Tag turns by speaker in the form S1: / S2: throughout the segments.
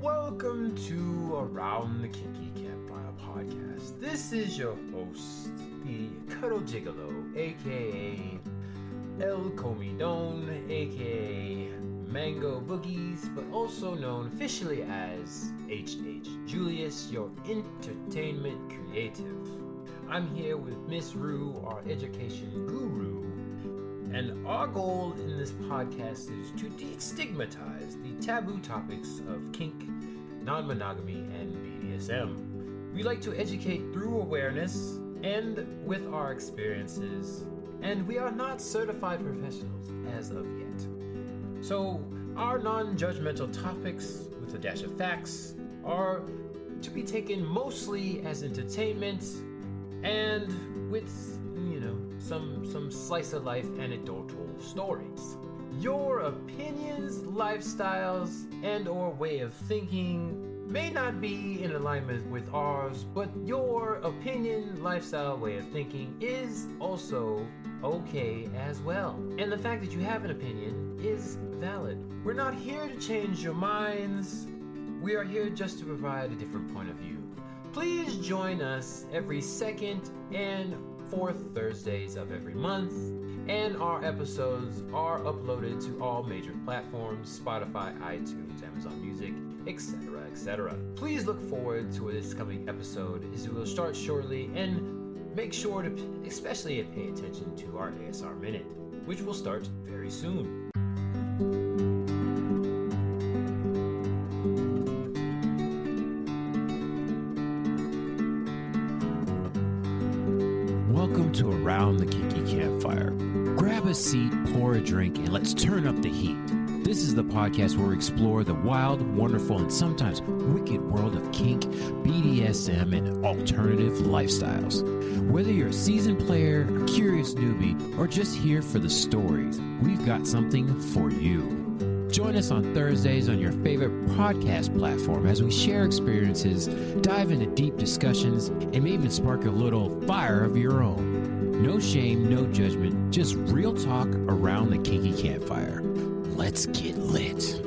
S1: Welcome to Around the Kinky Campfire podcast. This is your host, the Cuddle Gigolo, aka El Comidon, aka Mango Boogies, but also known officially as HH Julius, your entertainment creative. I'm here with Miss Rue, our education guru, and our goal in this podcast is to destigmatize the taboo topics of kink, non-monogamy, and BDSM. We like to educate through awareness and with our experiences, and we are not certified professionals as of yet. So our non-judgmental topics, with a dash of facts, are to be taken mostly as entertainment and with, some slice of life anecdotal stories. Your opinions, lifestyles, and or way of thinking may not be in alignment with ours, but your opinion, lifestyle, way of thinking is also okay as well. And the fact that you have an opinion is valid. We're not here to change your minds. We are here just to provide a different point of view. Please join us every second and fourth Thursdays of every month, and our episodes are uploaded to all major platforms: Spotify, iTunes, Amazon Music, etc., etc. Please look forward to this coming episode, as we will start shortly, and make sure to especially pay attention to our ASR Minute, which will start very soon. Welcome to Around the Kinky Campfire. Grab a seat, pour a drink, and let's turn up the heat. This is the podcast where we explore the wild, wonderful, and sometimes wicked world of kink, BDSM, and alternative lifestyles. Whether you're a seasoned player, a curious newbie, or just here for the stories, we've got something for you. Join us on Thursdays on your favorite podcast platform as we share experiences, dive into deep discussions, and may even spark a little fire of your own. No shame, no judgment, just real talk around the kinky campfire. Let's get lit.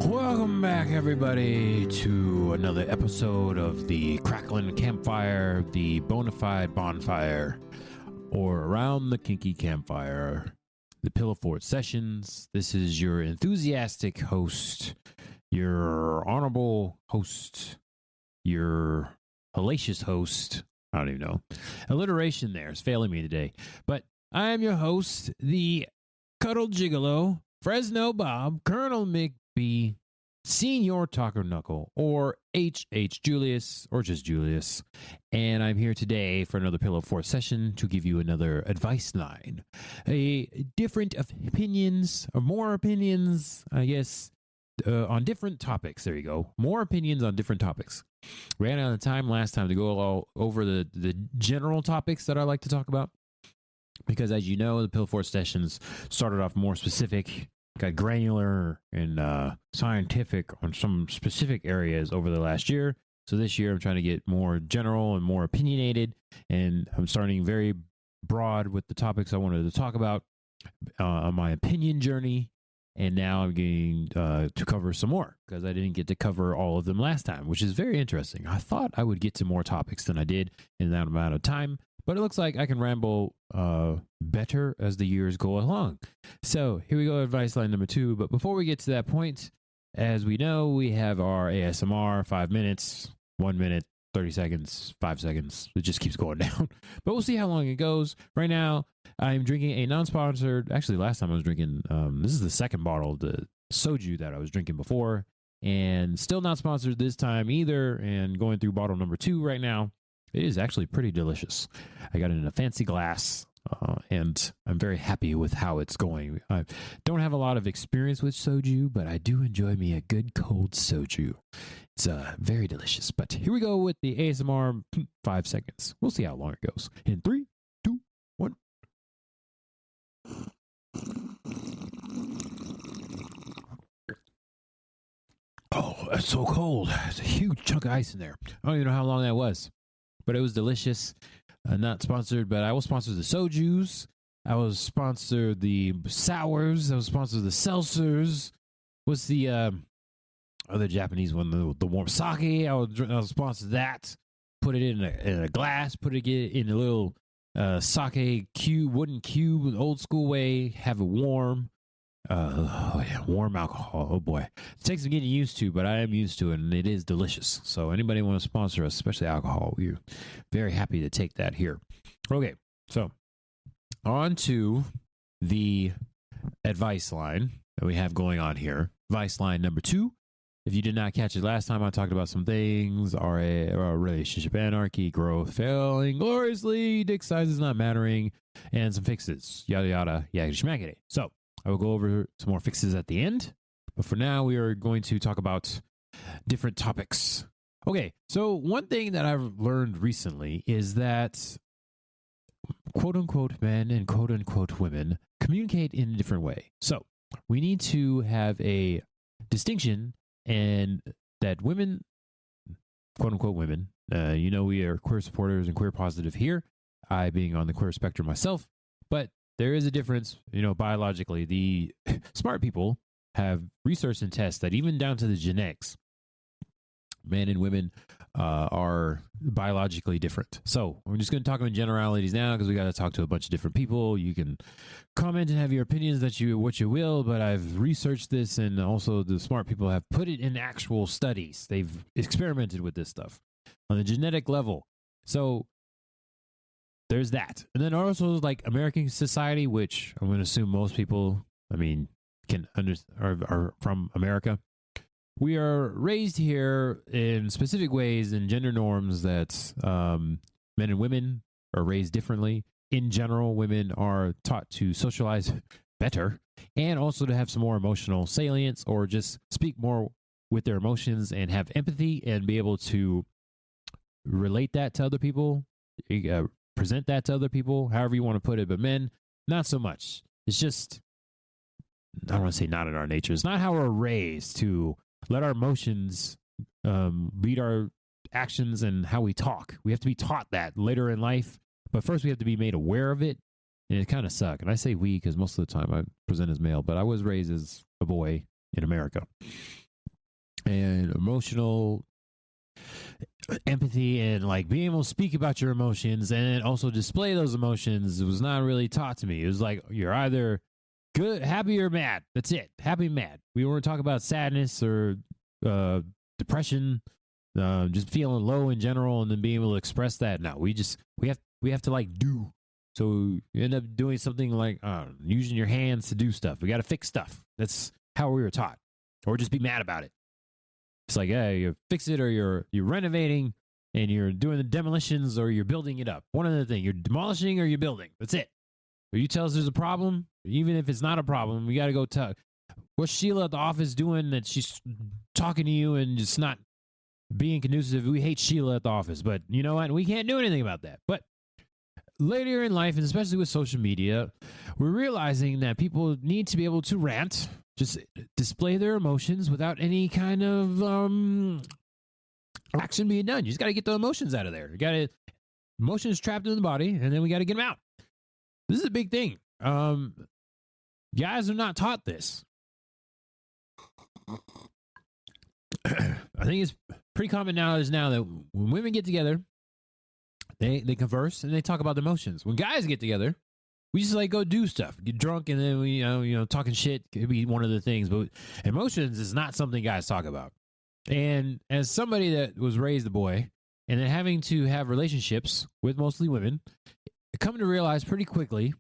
S1: Welcome back, everybody, to another episode of the Crackling Campfire, the Bonafide Bonfire, or Around the Kinky Campfire, the Pillow Fort Sessions. This is your enthusiastic host, your honorable host, your hellacious host. I don't even know. Alliteration there is failing me today. But I am your host, the Cuddle Gigolo, Fresno Bob, Colonel McBee, Senior Taco Knuckle, or HH Julius, or just Julius. And I'm here today for another Pillow Fort session to give you another advice line. A different opinions, or more opinions, I guess, on different topics. There you go. More opinions on different topics. Ran out of time last time to go all over the general topics that I like to talk about. Because as you know, the Pillow Fort sessions started off more specific, got granular and scientific on some specific areas over the last year. So this year I'm trying to get more general and more opinionated, and I'm starting very broad with the topics I wanted to talk about on my opinion journey. And now I'm getting to cover some more because I didn't get to cover all of them last time, which is very interesting. I thought I would get to more topics than I did in that amount of time, but it looks like I can ramble better as the years go along. So here we go, advice line number 2. But before we get to that point, as we know, we have our ASMR, 5 minutes, 1 minute, 30 seconds, 5 seconds. It just keeps going down. But we'll see how long it goes. Right now, I'm drinking a non-sponsored, actually last time I was drinking, this is the second bottle of the soju that I was drinking before, and still not sponsored this time either, and going through bottle number 2 right now. It is actually pretty delicious. I got it in a fancy glass, and I'm very happy with how it's going. I don't have a lot of experience with soju, but I do enjoy me a good cold soju. It's very delicious. But here we go with the ASMR 5 seconds. We'll see how long it goes. In 3, 2, 1. Oh, that's so cold. There's a huge chunk of ice in there. I don't even know how long that was, but it was delicious. Not sponsored, but I will sponsor the sojus. I will sponsor the sours. I will sponsor the seltzers. What's the other Japanese one, the warm sake. I would sponsor that. Put it in a glass. Put it in a little sake cube, wooden cube, old school way. Have it warm. Warm alcohol. Oh boy, it takes some getting used to, but I am used to it, and it is delicious. So anybody want to sponsor us, especially alcohol, we're very happy to take that here. Okay, so on to the advice line that we have going on here. Advice line number 2. If you did not catch it last time, I talked about some things: RA, relationship anarchy, growth failing gloriously, dick size is not mattering, and some fixes. Yada yada, yada schmackety. So I will go over some more fixes at the end, but for now, we are going to talk about different topics. Okay, so one thing that I've learned recently is that quote-unquote men and quote-unquote women communicate in a different way. So we need to have a distinction, and that women, quote-unquote women, we are queer supporters and queer positive here, I being on the queer spectrum myself, but there is a difference, biologically. The smart people have researched and tests that even down to the genetics, men and women are biologically different. So we're just going to talk in generalities now because we got to talk to a bunch of different people. You can comment and have your opinions what you will, but I've researched this, and also the smart people have put it in actual studies. They've experimented with this stuff on the genetic level. So there's that. And then also like American society, which I'm going to assume most people, are from America. We are raised here in specific ways and gender norms that men and women are raised differently. In general, women are taught to socialize better and also to have some more emotional salience, or just speak more with their emotions and have empathy and be able to relate that to other people, present that to other people, however you want to put it. But men, not so much. It's just, I don't want to say not in our nature. It's not how we're raised to let our emotions lead our actions and how we talk. We have to be taught that later in life. But first we have to be made aware of it. And it kind of sucks. And I say we because most of the time I present as male, but I was raised as a boy in America. And emotional empathy and like being able to speak about your emotions and also display those emotions was not really taught to me. It was like you're either good, happy, or mad. That's it. Happy, mad. We weren't talking about sadness or depression, just feeling low in general, and then being able to express that. No, we have to like do. So you end up doing something like using your hands to do stuff. We got to fix stuff. That's how we were taught, or just be mad about it. It's like, hey, you fix it, or you're renovating and you're doing the demolitions, or you're building it up. One other thing, you're demolishing or you're building. That's it. Or you tell us there's a problem, even if it's not a problem, we got to go talk. What's Sheila at the office doing that she's talking to you and just not being conducive? We hate Sheila at the office, but you know what? We can't do anything about that. But later in life, and especially with social media, we're realizing that people need to be able to rant, just display their emotions without any kind of action being done. You just got to get the emotions out of there. You got to emotions trapped in the body, and then we got to get them out. This is a big thing. Guys are not taught this. I think it's pretty common knowledge now that when women get together, they converse and they talk about their emotions. When guys get together, we just like go do stuff, get drunk, and then we talking shit could be one of the things. But emotions is not something guys talk about. And as somebody that was raised a boy and then having to have relationships with mostly women, come to realize pretty quickly,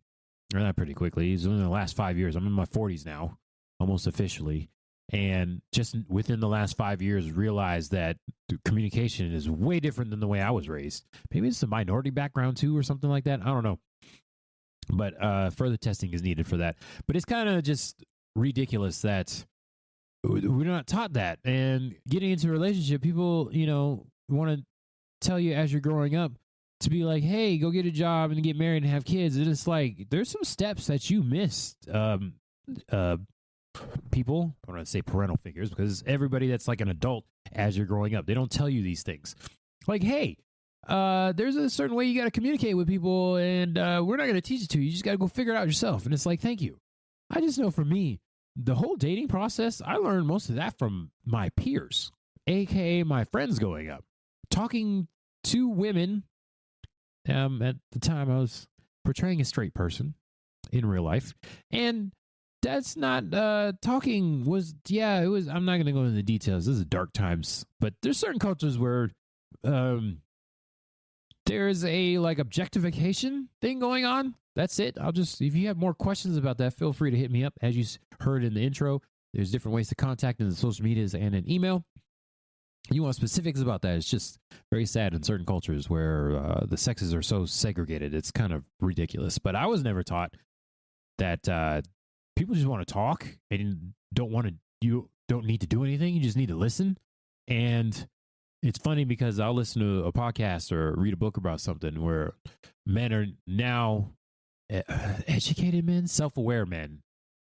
S1: or not pretty quickly, it's only the last 5 years. I'm in my 40s now, almost officially. And just within the last 5 years, realized that communication is way different than the way I was raised. Maybe it's a minority background too, or something like that. I don't know. But further testing is needed for that. But it's kind of just ridiculous that we're not taught that. And getting into a relationship, people, want to tell you as you're growing up to be like, hey, go get a job and get married and have kids. And it's like, there's some steps that you missed. People, I don't want to say parental figures, because everybody that's like an adult as you're growing up, they don't tell you these things. Like, hey, there's a certain way you got to communicate with people, and we're not going to teach it to you. You just got to go figure it out yourself. And it's like, thank you. I just know for me, the whole dating process, I learned most of that from my peers, aka my friends growing up, talking to women. At the time, I was portraying a straight person in real life, and that's not talking was it was. I'm not going to go into the details. This is dark times, but there's certain cultures where there's a like objectification thing going on. That's it. I'll just, if you have more questions about that, feel free to hit me up. As you heard in the intro, there's different ways to contact in the social medias and an email. You want specifics about that? It's just very sad in certain cultures where the sexes are so segregated. It's kind of ridiculous. But I was never taught that people just want to talk and you don't need to do anything. You just need to listen. And it's funny because I'll listen to a podcast or read a book about something where men are now educated men, self-aware men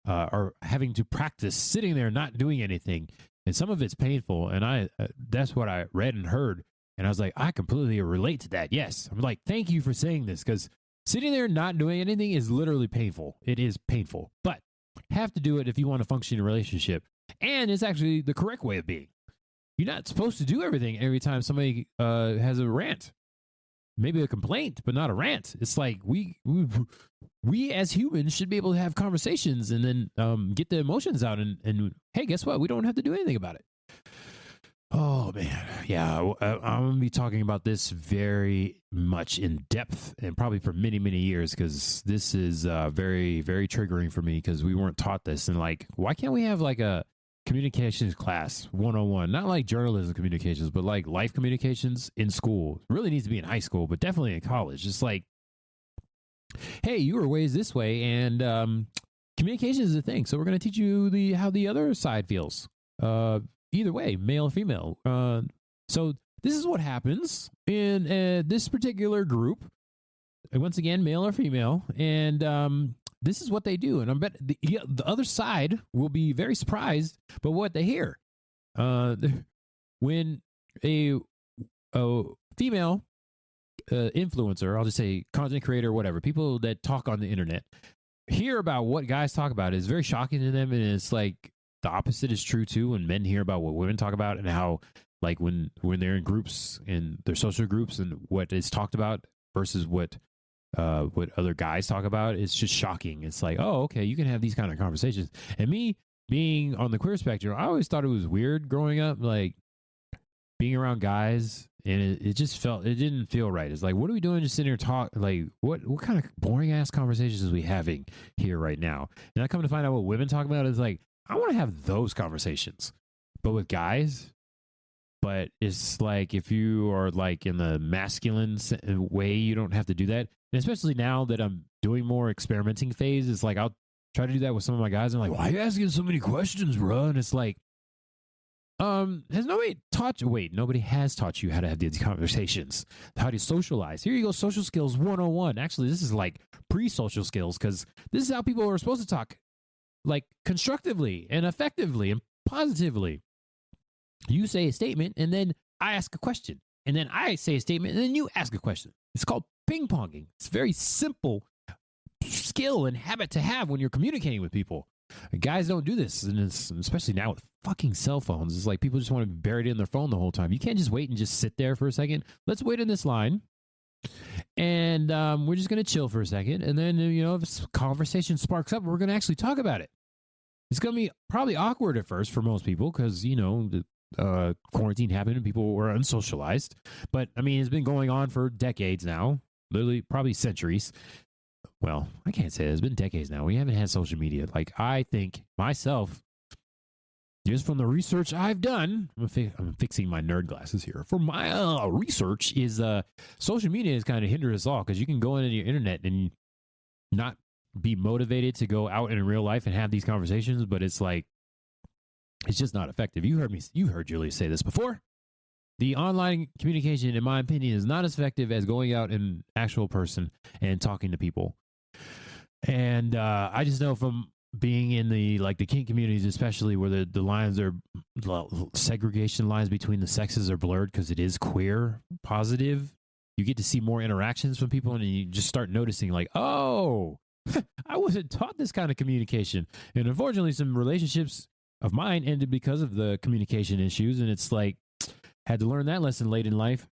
S1: are having to practice sitting there not doing anything. And some of it's painful. And that's what I read and heard. And I was like, I completely relate to that. Yes. I'm like, thank you for saying this, because sitting there not doing anything is literally painful. It is painful, but have to do it if you want to function in a relationship. And it's actually the correct way of being. You're not supposed to do everything every time somebody has a rant. Maybe a complaint, but not a rant. It's like we as humans should be able to have conversations and then get the emotions out. And hey, guess what? We don't have to do anything about it. Oh, man. Yeah, I'm going to be talking about this very much in depth and probably for many, many years, because this is very, very triggering for me because we weren't taught this. And like, why can't we have like a communications class 101, not like journalism communications, but like life communications in school? It really needs to be in high school, but definitely in college. Just like, hey, you were raised this way, and communication is a thing. So we're going to teach you how the other side feels. Either way, male or female. So this is what happens in this particular group. Once again, male or female, and this is what they do. And I bet the other side will be very surprised by what they hear. When a female influencer, I'll just say content creator, whatever, people that talk on the internet, hear about what guys talk about is very shocking to them, and it's like the opposite is true too. When men hear about what women talk about and how, like, when they're in groups and their social groups and what is talked about versus what other guys talk about, it's just shocking. It's like, oh, okay, you can have these kind of conversations. And me being on the queer spectrum, I always thought it was weird growing up, like being around guys, and it didn't feel right. It's like, what are we doing just sitting here talking? Like, what kind of boring ass conversations are we having here right now? And I come to find out what women talk about is like, I want to have those conversations, but with guys. But it's like, if you are like in the masculine way, you don't have to do that. And especially now that I'm doing more experimenting phase, it's like I'll try to do that with some of my guys. And I'm like, why are you asking so many questions, bro? And it's like, nobody has taught you how to have these conversations, how to socialize. Here you go, social skills 101. Actually, this is like pre-social skills, because this is how people are supposed to talk, like constructively and effectively and positively. You say a statement, and then I ask a question, and then I say a statement, and then you ask a question. It's called ping-ponging. It's a very simple skill and habit to have when you're communicating with people. Guys don't do this, and especially now with fucking cell phones. It's like people just want to be buried in their phone the whole time. You can't just wait and just sit there for a second. Let's wait in this line, and we're just going to chill for a second, and then, if conversation sparks up, we're going to actually talk about it. It's going to be probably awkward at first for most people because, quarantine happened and people were unsocialized. But, I mean, it's been going on for decades now, literally probably centuries. Well, I can't say it. It's been decades now. We haven't had social media. Like, I think myself, just from the research I've done, I'm fixing my nerd glasses here. For my research is social media has kind of hindered us all, because you can go into your internet and not be motivated to go out in real life and have these conversations, but it's like, it's just not effective. You heard Julius say this before. The online communication, in my opinion, is not as effective as going out in actual person and talking to people. And I just know from being in the kink communities, especially where the lines are, segregation lines between the sexes are blurred because it is queer positive. You get to see more interactions from people, and you just start noticing like, oh, I wasn't taught this kind of communication. And unfortunately, some relationships of mine ended because of the communication issues. And it's like, had to learn that lesson late in life.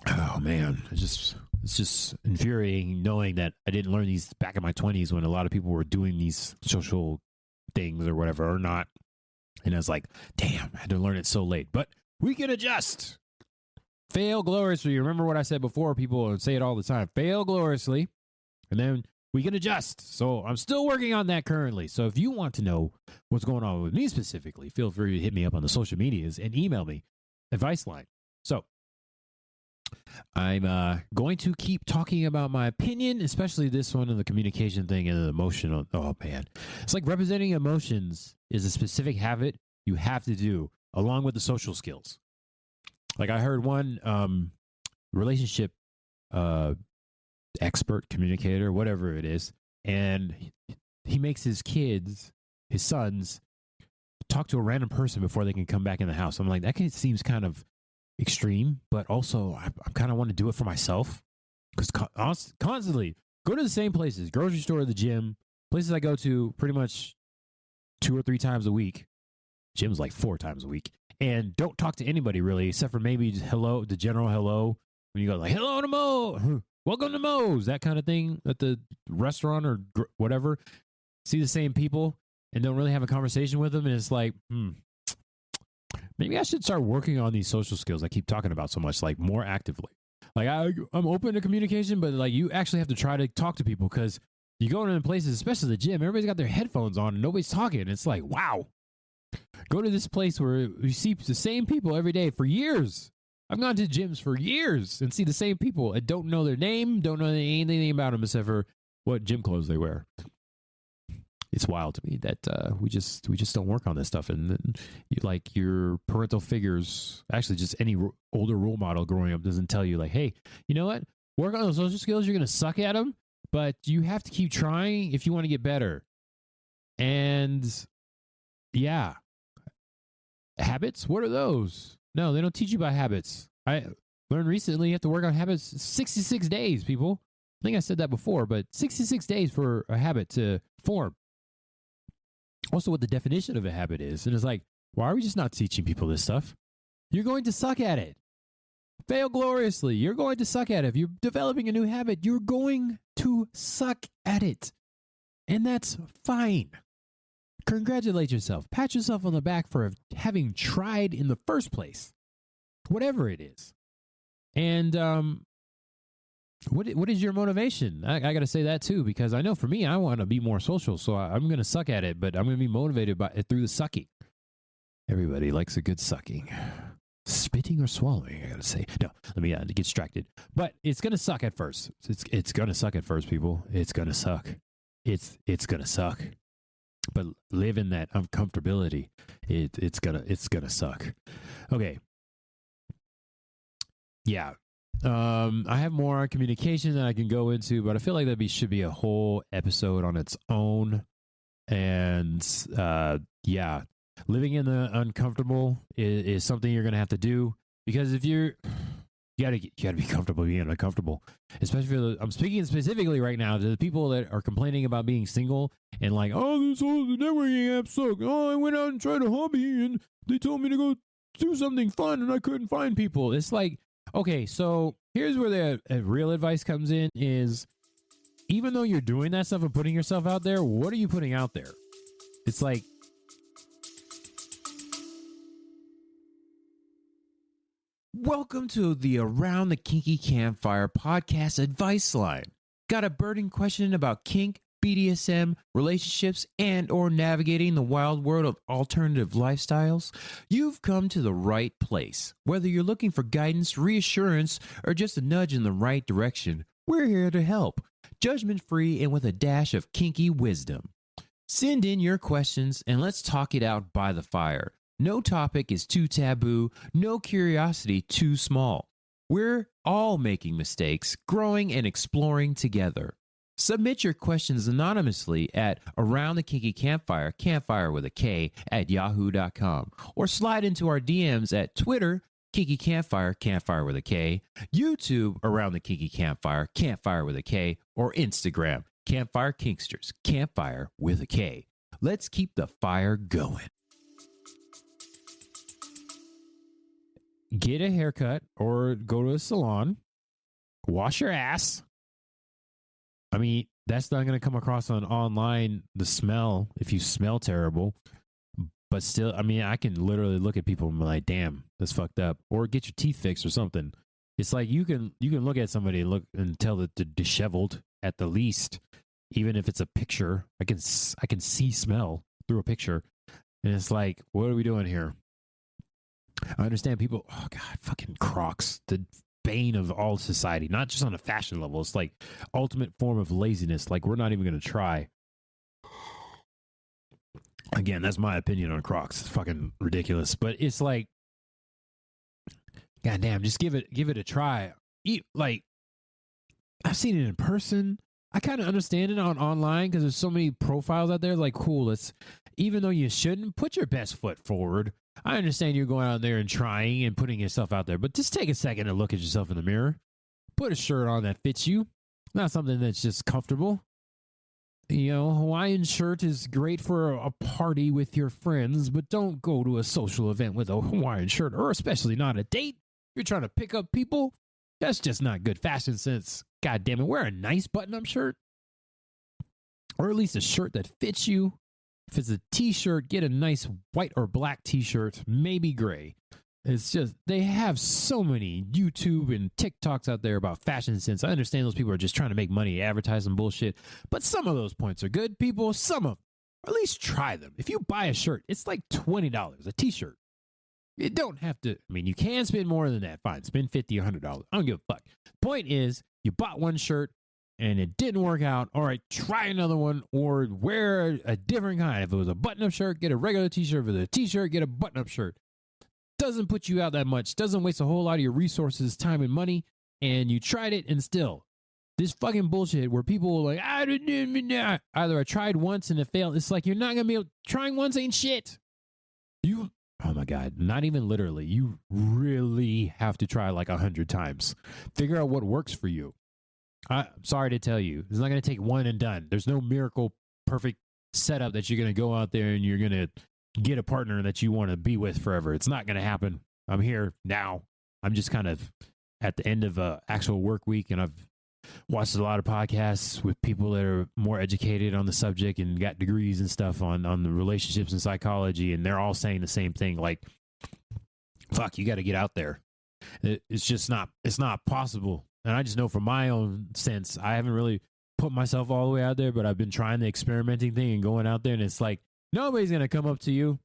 S1: Oh man, it's just infuriating knowing that I didn't learn these back in my 20s when a lot of people were doing these social things or whatever or not. And I was like, damn, I had to learn it so late. But we can adjust. Fail gloriously. Remember what I said before? People say it all the time. Fail gloriously. And then we can adjust. So I'm still working on that currently. So if you want to know what's going on with me specifically, feel free to hit me up on the social medias and email me. Advice line. So I'm going to keep talking about my opinion, especially this one of the communication thing and the emotional. Oh, man. It's like representing emotions is a specific habit you have to do along with the social skills. Like I heard one relationship expert, communicator, whatever it is, and he makes his kids, his sons, talk to a random person before they can come back in the house. I'm like, that seems kind of extreme, but also I kind of want to do it for myself because constantly go to the same places, grocery store, the gym, places I go to pretty much 2 or 3 times a week. Gym's like 4 times a week, and don't talk to anybody really except for maybe just hello, the general hello. When you go like, hello to Mo, welcome to Mo's, that kind of thing at the restaurant or whatever. See the same people and don't really have a conversation with them, and it's like, maybe I should start working on these social skills I keep talking about so much, like more actively. Like I'm open to communication, but like you actually have to try to talk to people because you go into places, especially the gym, everybody's got their headphones on and nobody's talking. It's like, wow. Go to this place where you see the same people every day for years. I've gone to gyms for years and see the same people and don't know their name, don't know anything about them except for what gym clothes they wear. It's wild to me that we just don't work on this stuff. And like your parental figures, actually just any older role model growing up doesn't tell you like, hey, you know what? Work on those social skills. You're going to suck at them, but you have to keep trying if you want to get better. And yeah. Habits? What are those? No, they don't teach you about habits. I learned recently you have to work on habits 66 days, people. I think I said that before, but 66 days for a habit to form. Also, what the definition of a habit is. And it's like, why are we just not teaching people this stuff? You're going to suck at it. Fail gloriously. You're going to suck at it. If you're developing a new habit, you're going to suck at it. And that's fine. Congratulate yourself. Pat yourself on the back for having tried in the first place, whatever it is. And what is your motivation? I got to say that too, because I know for me, I want to be more social, so I'm going to suck at it, but I'm going to be motivated by it through the sucking. Everybody likes a good sucking. Spitting or swallowing, I got to say. No, let me get distracted. But it's going to suck at first. It's going to suck at first, people. It's going to suck. It's going to suck. But live in that uncomfortability. It's gonna suck. Okay. Yeah. I have more on communication that I can go into, but I feel like should be a whole episode on its own. And yeah, living in the uncomfortable is something you're gonna have to do because if you gotta be comfortable being uncomfortable. Especially, I'm speaking specifically right now to the people that are complaining about being single and like, oh, this whole networking app sucks. Oh, I went out and tried a hobby and they told me to go do something fun and I couldn't find people. It's like, okay, so here's where the real advice comes in is even though you're doing that stuff and putting yourself out there, what are you putting out there? It's like, welcome to the Around the Kinky Campfire podcast advice line. Got a burning question about kink, BDSM, relationships, and or navigating the wild world of alternative lifestyles? You've come to the right place. Whether you're looking for guidance, reassurance, or just a nudge in the right direction, we're here to help. Judgment-free and with a dash of kinky wisdom. Send in your questions and let's talk it out by the fire. No topic is too taboo, no curiosity too small. We're all making mistakes, growing and exploring together. Submit your questions anonymously at Around the Kinky Campfire, campfire with a K, at yahoo.com, or slide into our DMs at Twitter, Kinky Campfire, Campfire with a K, YouTube, Around the Kinky Campfire, Campfire with a K, or Instagram, Campfire Kinksters, Campfire with a K. Let's keep the fire going. Get a haircut or go to a salon. Wash your ass. I mean, that's not going to come across on online, the smell, if you smell terrible. But still, I mean, I can literally look at people and be like, damn, that's fucked up. Or get your teeth fixed or something. It's like you can look at somebody and look and tell that they're disheveled at the least. Even if it's a picture, I can see smell through a picture. And it's like, what are we doing here? I understand people, oh God, fucking Crocs, the bane of all society, not just on a fashion level. It's like ultimate form of laziness. Like, we're not even going to try. Again, that's my opinion on Crocs. It's fucking ridiculous. But it's like, goddamn, just give it a try. Like, I've seen it in person. I kind of understand it on online because there's so many profiles out there. Like, cool, even though you shouldn't, put your best foot forward. I understand you're going out there and trying and putting yourself out there, but just take a second to look at yourself in the mirror. Put a shirt on that fits you, not something that's just comfortable. You know, Hawaiian shirt is great for a party with your friends, but don't go to a social event with a Hawaiian shirt, or especially not a date. You're trying to pick up people. That's just not good fashion sense. God damn it. Wear a nice button-up shirt, or at least a shirt that fits you. If it's a t-shirt, get a nice white or black t-shirt, maybe gray. It's just, they have so many YouTube and TikToks out there about fashion sense. I understand those people are just trying to make money, advertising bullshit, but some of those points are good, people. Some of them, or at least try them. If you buy a shirt, it's like $20, a t-shirt. You don't have to, I mean, you can spend more than that. Fine, spend $50 or $100. I don't give a fuck. Point is, you bought one shirt and it didn't work out. All right, try another one or wear a different kind. If it was a button-up shirt, get a regular t-shirt. If it was a t-shirt, get a button-up shirt. Doesn't put you out that much. Doesn't waste a whole lot of your resources, time, and money. And you tried it, and still, this fucking bullshit where people are like, either I tried once and it failed. It's like, you're not going to be able, trying once ain't shit. Oh my God, not even literally. You really have to try like 100 times. Figure out what works for you. I'm sorry to tell you, it's not going to take one and done. There's no miracle perfect setup that you're going to go out there and you're going to get a partner that you want to be with forever. It's not going to happen. I'm here now. I'm just kind of at the end of a actual work week, and I've watched a lot of podcasts with people that are more educated on the subject and got degrees and stuff on the relationships and psychology, and they're all saying the same thing. Like, fuck, you got to get out there. It's just not, it's not possible. And I just know from my own sense, I haven't really put myself all the way out there, but I've been trying the experimenting thing and going out there, and it's like, nobody's going to come up to you.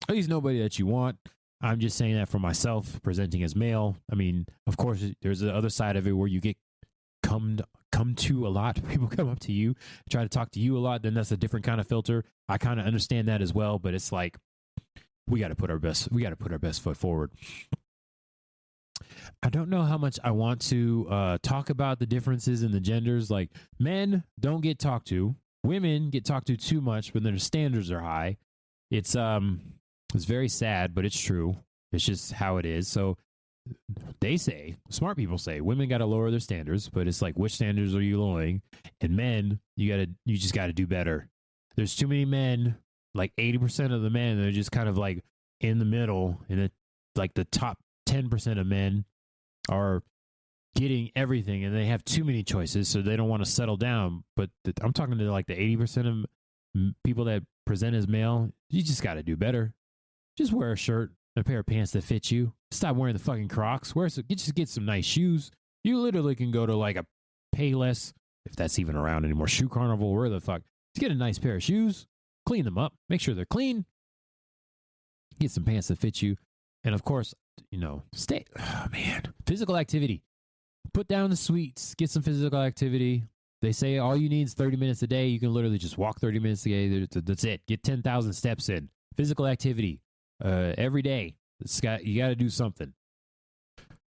S1: At least nobody that you want. I'm just saying that for myself, presenting as male. I mean, of course, there's the other side of it where you get come to a lot. People come up to you, try to talk to you a lot. Then that's a different kind of filter. I kind of understand that as well, but it's like, we got to put our best foot forward. I don't know how much I want to talk about the differences in the genders. Like, men don't get talked to. Women get talked to too much when their standards are high. It's very sad, but it's true. It's just how it is. So they say, smart people say, women got to lower their standards, but it's like, which standards are you lowering? And men, you just got to do better. There's too many men, like 80% of the men, they're just kind of like in the middle, and like the top 10% of men are getting everything, and they have too many choices, so they don't want to settle down. But I'm talking to like the 80% of people that present as male. You just got to do better. Just wear a shirt and a pair of pants that fit you. Stop wearing the fucking Crocs. Just get some nice shoes. You literally can go to like a Payless, if that's even around anymore, Shoe Carnival, where the fuck. Just get a nice pair of shoes, clean them up, make sure they're clean, get some pants that fit you, and of course, physical activity. Put down the sweets, get some physical activity. They say all you need is 30 minutes a day. You can literally just walk 30 minutes a day. That's it. Get 10,000 steps in. Physical activity every day. You got to do something.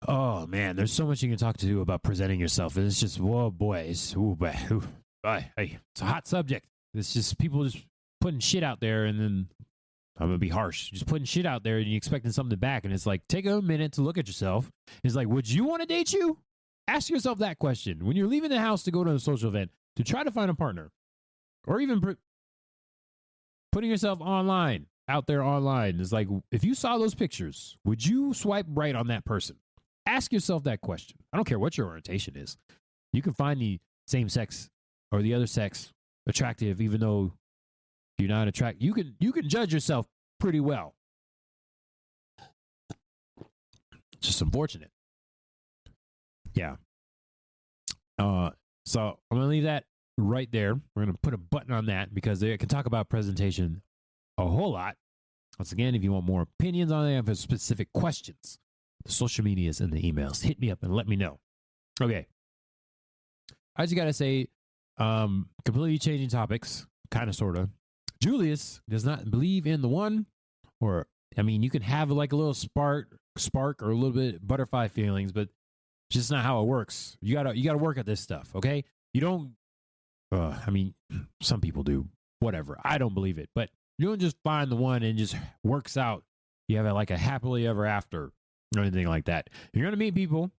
S1: Oh, man, there's so much you can talk to about presenting yourself. And it's just, whoa, boy. It's a hot subject. It's just people just putting shit out there and then I'm gonna be harsh. Just putting shit out there and you expecting something back, and it's like, take a minute to look at yourself. It's like, would you want to date you? Ask yourself that question when you're leaving the house to go to a social event to try to find a partner, or even putting yourself online, out there online. It's like, if you saw those pictures, would you swipe right on that person? Ask yourself that question. I don't care what your orientation is. You can find the same sex or the other sex attractive, even though you're not attracted. You can judge yourself pretty well. Just unfortunate. Yeah. So I'm gonna leave that right there. We're gonna put a button on that because they can talk about presentation a whole lot. Once again, if you want more opinions on it, have specific questions, the social medias and the emails, hit me up and let me know. Okay. I just gotta say, completely changing topics, kind of, sort of. Julius does not believe in the one, or I mean, you can have like a little spark or a little bit butterfly feelings, but it's just not how it works. You gotta work at this stuff, okay? You don't. I mean, some people do. Whatever. I don't believe it, but you don't just find the one and just works out. You have like a happily ever after or anything like that. You're gonna meet people.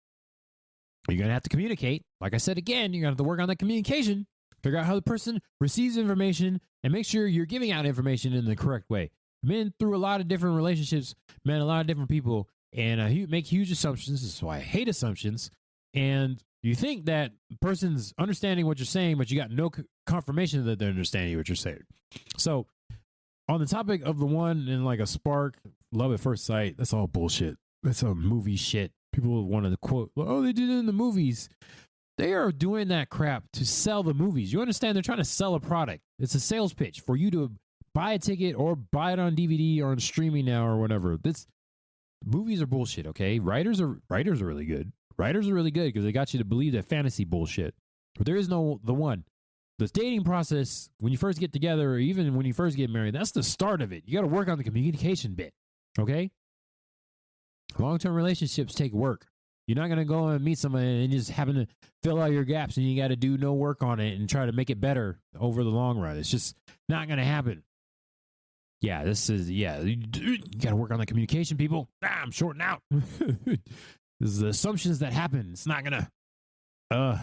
S1: You're gonna have to communicate. Like I said again, you're gonna have to work on that communication. Figure out how the person receives information and make sure you're giving out information in the correct way. I've been through a lot of different relationships, met a lot of different people, and I make huge assumptions. This is why I hate assumptions. And you think that the person's understanding what you're saying, but you got no confirmation that they're understanding what you're saying. So on the topic of the one and like a spark, love at first sight, that's all bullshit. That's all movie shit. People wanted to quote, oh, they did it in the movies. They are doing that crap to sell the movies. You understand? They're trying to sell a product. It's a sales pitch for you to buy a ticket or buy it on DVD or on streaming now or whatever. Movies are bullshit, okay? Writers are really good. Writers are really good because they got you to believe that fantasy bullshit. But there is no the one. The dating process, when you first get together, or even when you first get married, that's the start of it. You got to work on the communication bit, okay? Long-term relationships take work. You're not going to go and meet somebody and just having to fill out your gaps and you got to do no work on it and try to make it better over the long run. It's just not going to happen. You got to work on the communication, people. I'm shorting out. This is the assumptions that happen. It's not going to,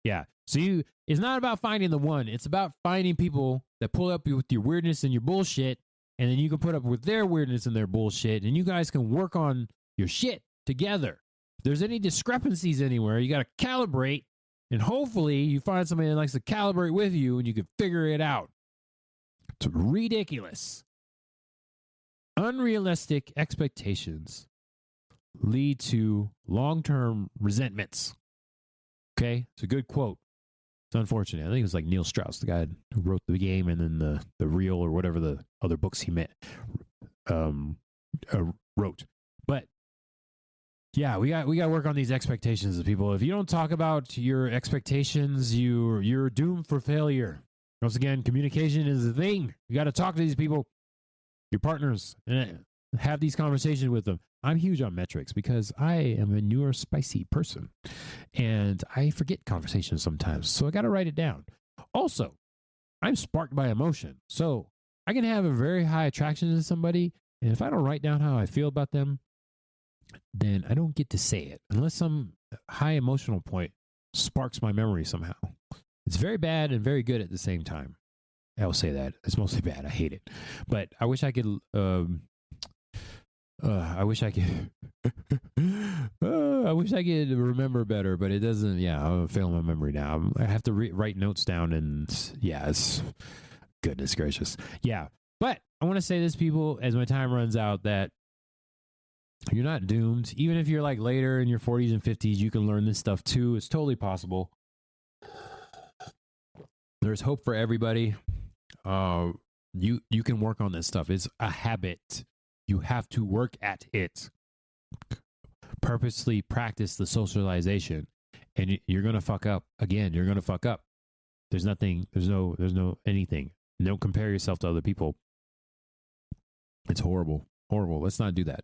S1: yeah. So it's not about finding the one. It's about finding people that pull up with your weirdness and your bullshit, and then you can put up with their weirdness and their bullshit, and you guys can work on your shit together. If there's any discrepancies anywhere, you got to calibrate, and hopefully you find somebody that likes to calibrate with you and you can figure it out. It's ridiculous. Unrealistic expectations lead to long-term resentments. Okay? It's a good quote. It's unfortunate. I think it was like Neil Strauss, the guy who wrote The Game and then the Real or whatever the other books he wrote. But yeah, we got to work on these expectations of people. If you don't talk about your expectations, you're doomed for failure. Once again, communication is the thing. You got to talk to these people, your partners, and have these conversations with them. I'm huge on metrics because I am a neurospicy person and I forget conversations sometimes. So I got to write it down. Also, I'm sparked by emotion. So I can have a very high attraction to somebody. And if I don't write down how I feel about them, then I don't get to say it unless some high emotional point sparks my memory somehow. It's very bad and very good at the same time. I will say that. It's mostly bad. I hate it. But I wish I could... I wish I could remember better, but it doesn't. Yeah, I'm failing my memory now. I have to write notes down, and yeah, it's goodness gracious. Yeah, but I want to say this, people, as my time runs out, that you're not doomed. Even if you're like later in your 40s and 50s, you can learn this stuff too. It's totally possible. There's hope for everybody. You can work on this stuff. It's a habit. You have to work at it. Purposely practice the socialization, and you're gonna fuck up again. You're gonna fuck up. There's nothing. There's no anything. Don't compare yourself to other people. It's horrible. Let's not do that.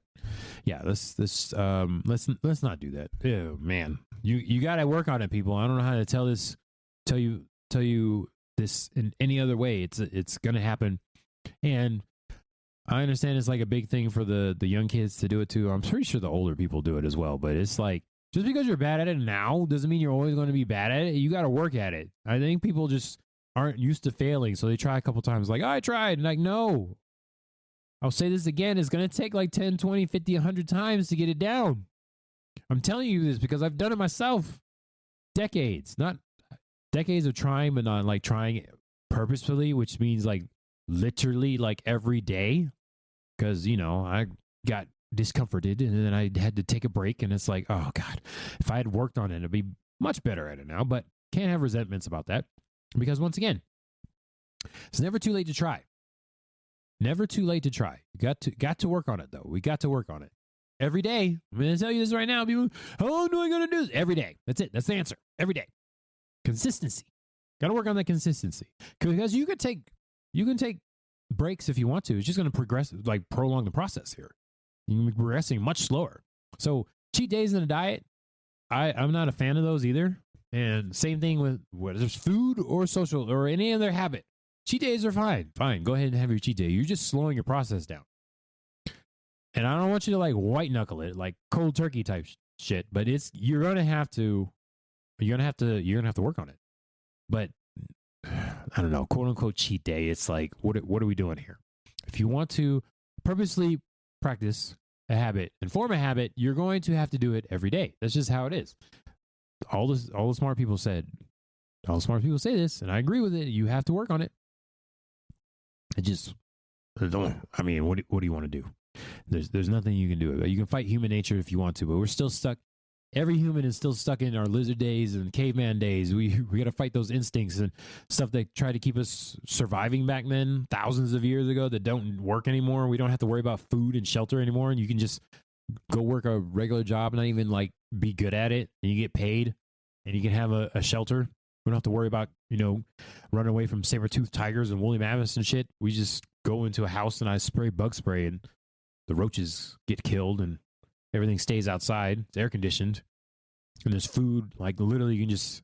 S1: Yeah, let's not do that. Oh man, you gotta work on it, people. I don't know how to tell you this in any other way. It's gonna happen, and I understand it's like a big thing for the young kids to do it too. I'm pretty sure the older people do it as well, but it's like just because you're bad at it now doesn't mean you're always going to be bad at it. You got to work at it. I think people just aren't used to failing, so they try a couple times like, "I tried." And like, "No. I'll say this again, it's going to take like 10, 20, 50, 100 times to get it down." I'm telling you this because I've done it myself. Decades, not decades of trying, but not like trying purposefully, which means like literally like every day. Because, I got discomforted and then I had to take a break. And it's like, oh, God, if I had worked on it, I'd be much better at it now. But can't have resentments about that. Because once again, it's never too late to try. Never too late to try. You got to work on it, though. We got to work on it. Every day. I'm going to tell you this right now. People, how long do I got to do this? Every day. That's it. That's the answer. Every day. Consistency. Got to work on that consistency. Because you can take breaks if you want to. It's just going to prolong the process here. You can be progressing much slower. So cheat days in a diet, I'm not a fan of those either. And same thing with whether it's food or social or any other habit. Cheat days are fine. Fine. Go ahead and have your cheat day. You're just slowing your process down. And I don't want you to like white knuckle it, like cold turkey type shit, but you're going to have to work on it. But I don't know, quote unquote cheat day. It's like, what are we doing here? If you want to purposely practice a habit and form a habit, you're going to have to do it every day. That's just how it is. All the smart people say this, and I agree with it. You have to work on it. What do you want to do? There's nothing you can do. You can fight human nature if you want to, but we're still stuck. Every human is still stuck in our lizard days and caveman days. We got to fight those instincts and stuff that try to keep us surviving back then, thousands of years ago, that don't work anymore. We don't have to worry about food and shelter anymore, and you can just go work a regular job and not even like be good at it, and you get paid, and you can have a shelter. We don't have to worry about running away from saber-toothed tigers and woolly mammoths and shit. We just go into a house and I spray bug spray, and the roaches get killed, and everything stays outside. It's air conditioned. And there's food. Like literally you can just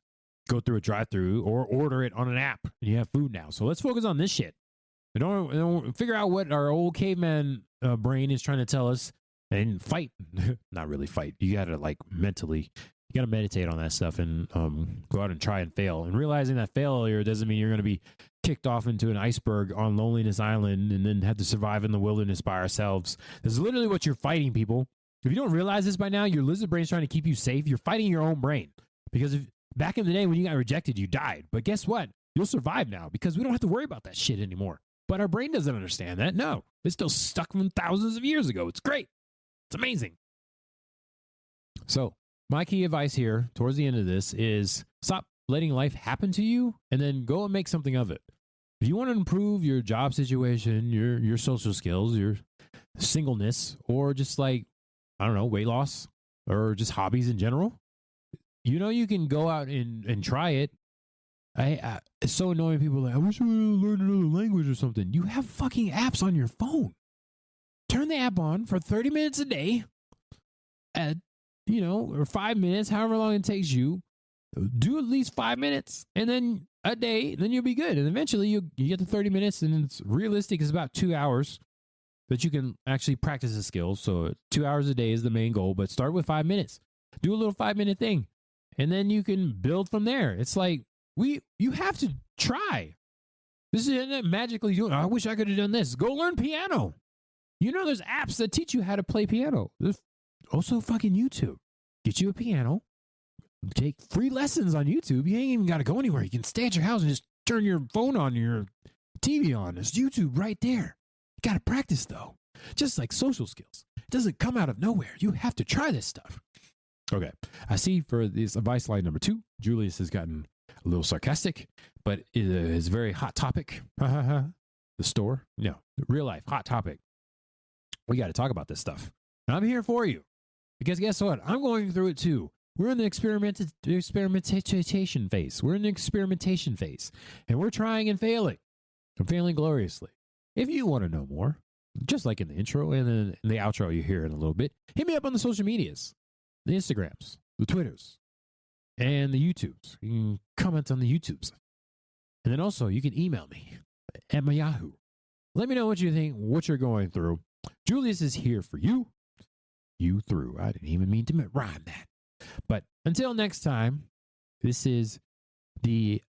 S1: go through a drive-through or order it on an app and you have food now. So let's focus on this shit. We don't figure out what our old caveman brain is trying to tell us and fight. Not really fight. You got to like mentally, you got to meditate on that stuff and go out and try and fail. And realizing that failure doesn't mean you're going to be kicked off into an iceberg on Loneliness Island and then have to survive in the wilderness by ourselves. This is literally what you're fighting, people. If you don't realize this by now, your lizard brain's trying to keep you safe. You're fighting your own brain. Because back in the day when you got rejected, you died. But guess what? You'll survive now because we don't have to worry about that shit anymore. But our brain doesn't understand that. No, it's still stuck from thousands of years ago. It's great. It's amazing. So my key advice here towards the end of this is stop letting life happen to you and then go and make something of it. If you want to improve your job situation, your social skills, your singleness, or just like, I don't know, weight loss or just hobbies in general, you can go out and try it. It's so annoying. People are like, I wish I would learn another language or something. You have fucking apps on your phone. Turn the app on for 30 minutes a day or 5 minutes, however long it takes you. Do at least 5 minutes and then a day, then you'll be good. And eventually you get to 30 minutes and it's realistic. It's about 2 hours that you can actually practice the skills. So 2 hours a day is the main goal, but start with 5 minutes. Do a little 5-minute thing. And then you can build from there. It's like, you have to try. This isn't magically doing, I wish I could have done this. Go learn piano. There's apps that teach you how to play piano. There's also fucking YouTube. Get you a piano. Take free lessons on YouTube. You ain't even got to go anywhere. You can stay at your house and just turn your phone on, your TV on. There's YouTube right there. You got to practice, though. Just like social skills. It doesn't come out of nowhere. You have to try this stuff. Okay. I see for this advice line number 2, Julius has gotten a little sarcastic, but it is a very hot topic. The store. No, real life, hot topic. We got to talk about this stuff. And I'm here for you. Because guess what? I'm going through it too. We're in the experimentation phase. We're in the experimentation phase. And we're trying and failing. And failing gloriously. If you want to know more, just like in the intro and then in the outro you hear in a little bit, hit me up on the social medias. The Instagrams, the Twitters, and the YouTubes. You can comment on the YouTubes. And then also you can email me at my Yahoo. Let me know what you think, what you're going through. Julius is here for you. You through. I didn't even mean to rhyme that. But until next time, this is the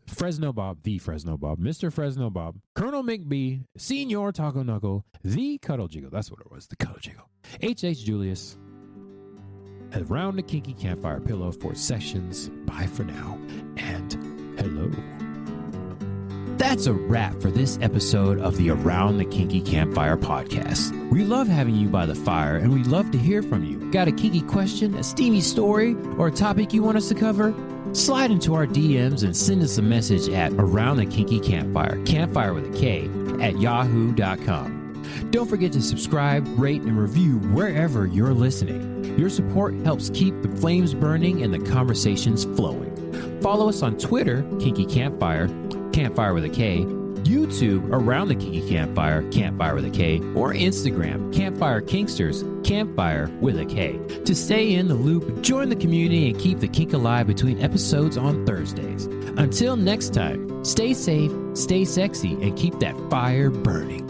S1: Fresno Bob, Mr. Fresno Bob, Colonel McBee, Senior Taco Knuckle, the Cuddle Jiggle. That's what it was, the Cuddle Jiggle. HH Julius. Around the Kinky Campfire Pillow for sessions. Bye for now, and hello. That's a wrap for this episode of the Around the Kinky Campfire podcast. We love having you by the fire, and we'd love to hear from you. Got a kinky question, a steamy story, or a topic you want us to cover? Slide into our DMs and send us a message at Around the Kinky Campfire, campfire with a K, at yahoo.com. Don't forget to subscribe, rate, and review wherever you're listening. Your support helps keep the flames burning and the conversations flowing. Follow us on Twitter, Kinky Campfire, campfire with a K, YouTube, Around the Kinky Campfire, campfire with a K, or Instagram, Campfire Kinksters, campfire with a K. To stay in the loop, join the community and keep the kink alive between episodes on Thursdays. Until next time, stay safe, stay sexy, and keep that fire burning.